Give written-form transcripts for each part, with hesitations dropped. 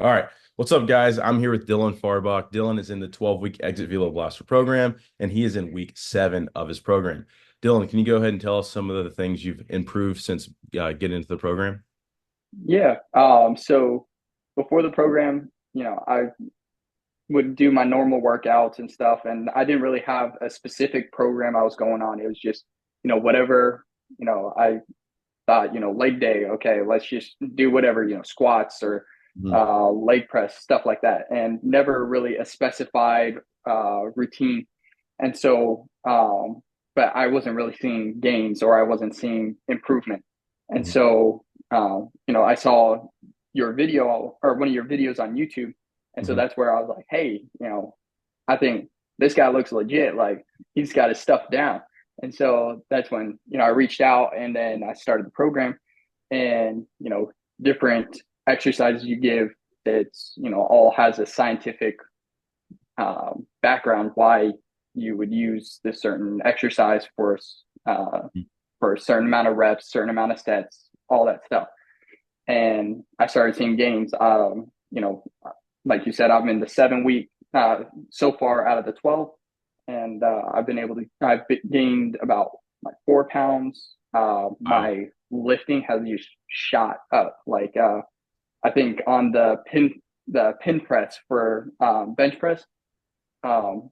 All right. What's up, guys? I'm here with Dylan Farbach. Dylan is in the 12-week Exit Velo Blaster program, and he is in week 7 of his program. Dylan, can you go ahead and tell us some of the things you've improved since getting into the program? Yeah. So before the program, I would do my normal workouts and stuff, and I didn't really have a specific program I was going on. It was just, whatever, I thought, leg day, okay, let's just do whatever, squats or Mhm. leg press, stuff like that, and never really a specified routine. And so, but I wasn't really seeing gains or I wasn't seeing improvement. And Mhm. so, I saw your video or one of your videos on YouTube. And so Mhm. that's where I was like, hey, I think this guy looks legit. Like he's got his stuff down. And so that's when, I reached out and then I started the program and, different exercises you give, it's, all has a scientific background why you would use this certain exercise uh, for a certain amount of reps, certain amount of sets, all that stuff. And I started seeing gains. Like you said, I'm in the 7 week so far out of the 12, and I've gained about like 4 pounds. Wow. My lifting has just shot up. I think on the pin press for bench press, um,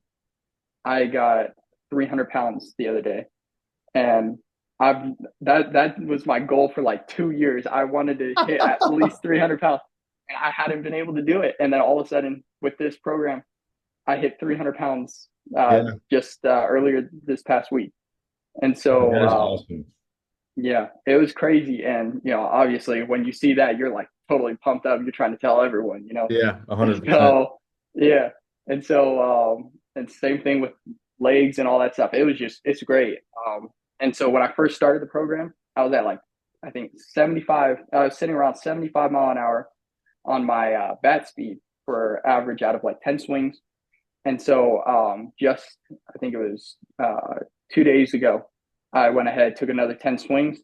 I got 300 pounds the other day, and I've that was my goal for like 2 years. I wanted to hit at least 300 pounds, and I hadn't been able to do it. And then all of a sudden, with this program, I hit 300 pounds Yeah, just earlier this past week. And so, that is awesome. yeah, it was crazy. And obviously, when you see that, you're like totally pumped up. You're trying to tell everyone. Yeah, And 100%. so, yeah, and so, and same thing with legs and all that stuff. It's great. And so when I first started the program, I was at like I think 75. I was sitting around 75 mile an hour on my bat speed for average out of like 10 swings. And so, just I think it was 2 days ago, I went ahead, took another 10 swings,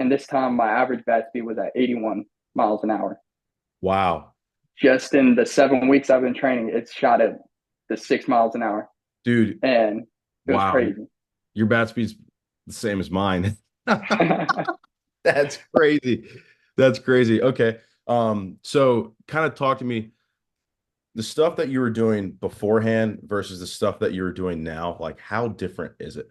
and this time my average bat speed was at 81 miles an hour. Wow. Just in the 7 weeks I've been training, it's shot at the 6 miles an hour, Dude, and it was wow. crazy. Your bat speed's the same as mine. That's crazy. That's crazy. Okay. So kind of talk to me the stuff that you were doing beforehand versus the stuff that you were doing now, like how different is it?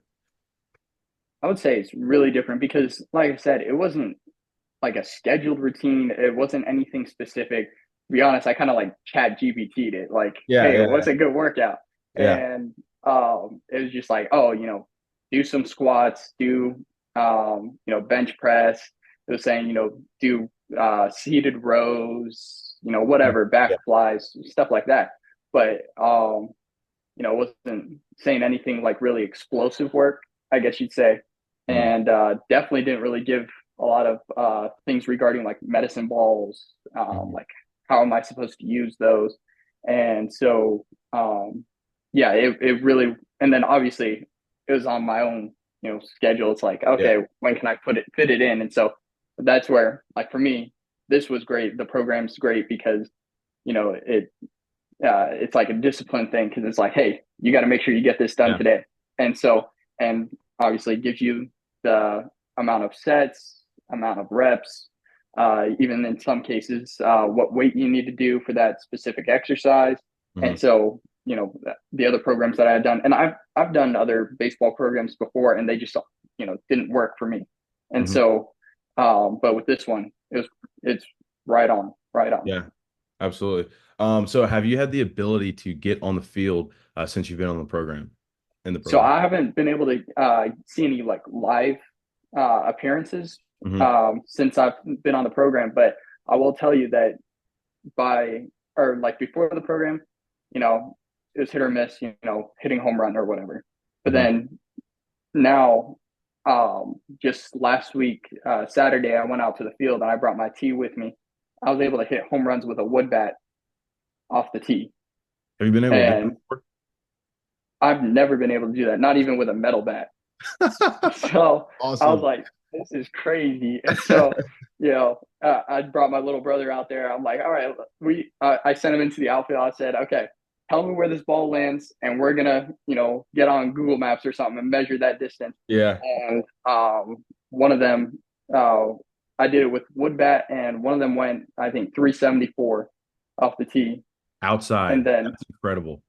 I would say it's really different because, like I said, it wasn't like a scheduled routine. It wasn't anything specific. To be honest, I kind of like chat GPT'd it, like, Yeah, hey, yeah, what's a good workout? yeah. And it was just like, oh, do some squats, do bench press. It was saying, do seated rows, Yeah. whatever, back Yeah. flies, stuff like that. But it wasn't saying anything like really explosive work, I guess you'd say. Mhm. And definitely didn't really give a lot of things regarding like medicine balls, Mhm. like how am I supposed to use those? And so, yeah, it really, and then obviously it was on my own, schedule. It's like, Yeah. okay, when can I fit it in? And so that's where, like for me, this was great. The program's great because, it it's like a discipline thing because it's like, hey, you got to make sure you get this done Yeah. today. And so, and obviously gives you the amount of sets, amount of reps, even in some cases, what weight you need to do for that specific exercise. And Mhm. so, the other programs that I had done, and I've done other baseball programs before, and they just didn't work for me. And Mhm. so, but with this one, it's right on, right on. Yeah. Absolutely. So have you had the ability to get on the field since you've been on the program in the So program? I haven't been able to see any like live appearances Hmm. since I've been on the program, but I will tell you that by or like before the program, you know, it was hit or miss, hitting home run or whatever. But Hmm. then now, just last week, Saturday, I went out to the field and I brought my tee with me. I was able to hit home runs with a wood bat off the tee, Have you been able to do and I've never been able to do that, not even with a metal bat. that before? So I was Awesome. like, this is crazy. And so, I brought my little brother out there. I'm like, all right, I sent him into the outfield. I said, okay, tell me where this ball lands, and we're gonna, get on Google Maps or something and measure that distance. Yeah. And one of them, uh, I did it with wood bat, and one of them went, I think, 374 off the tee, and Outside. then That's incredible.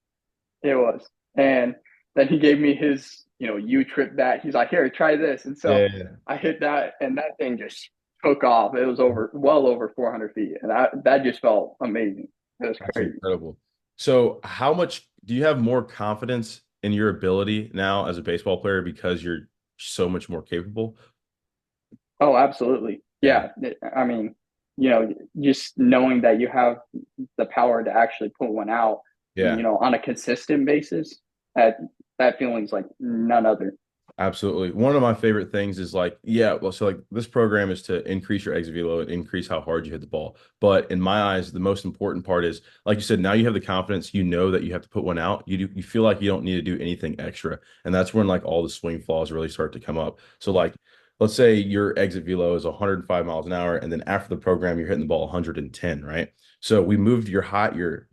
it was. And then he gave me his, U trip bat. He's like, here, try this. And so Yeah. I hit that, and that thing just took off. It was well over 400 feet. And that just felt amazing. It was That's crazy. incredible. So, how much do you have more confidence in your ability now as a baseball player because you're so much more capable? Oh, absolutely. Yeah. Yeah. I mean, just knowing that you have the power to actually put one out, Yeah. on a consistent basis, that that feeling's like none other. Absolutely. One of my favorite things is like, yeah, well, so like this program is to increase your exit velo and increase how hard you hit the ball. But in my eyes, the most important part is, like you said, now you have the confidence, you know that you have to put one out. You feel like you don't need to do anything extra. And that's when like all the swing flaws really start to come up. So like, let's say your exit velo is 105 miles an hour, and then after the program, you're hitting the ball 110, right? So we moved your 100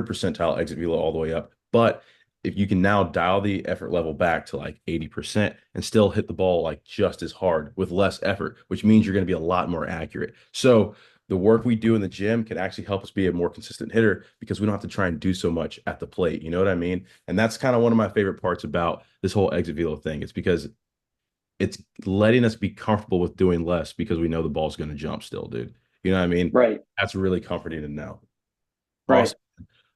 percentile exit velo all the way up. But if you can now dial the effort level back to like 80% and still hit the ball like just as hard with less effort, which means you're going to be a lot more accurate. So the work we do in the gym can actually help us be a more consistent hitter because we don't have to try and do so much at the plate. You know what I mean? And that's kind of one of my favorite parts about this whole exit velo thing. It's because it's letting us be comfortable with doing less because we know the ball's going to jump still, dude. You know what I mean? Right. That's really comforting to know. Right. Awesome.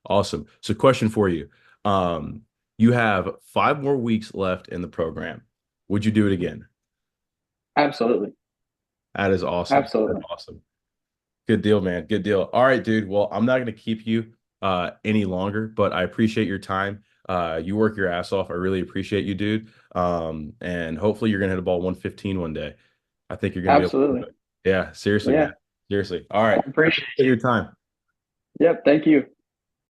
Awesome. So, question for you. Um, you have 5 more weeks left in the program. Would you do it again? Absolutely. That is awesome. That's Absolutely. awesome. Good deal, man. Good deal. All right, dude. Well, I'm not going to keep you any longer, but I appreciate your time. You work your ass off. I really appreciate you, dude. And hopefully you're going to hit a ball 115 one day. I think you're going to be able to do Absolutely. it. Yeah, seriously, Yeah. man. Seriously. All I right. I appreciate appreciate you. your time. Yep. Thank you.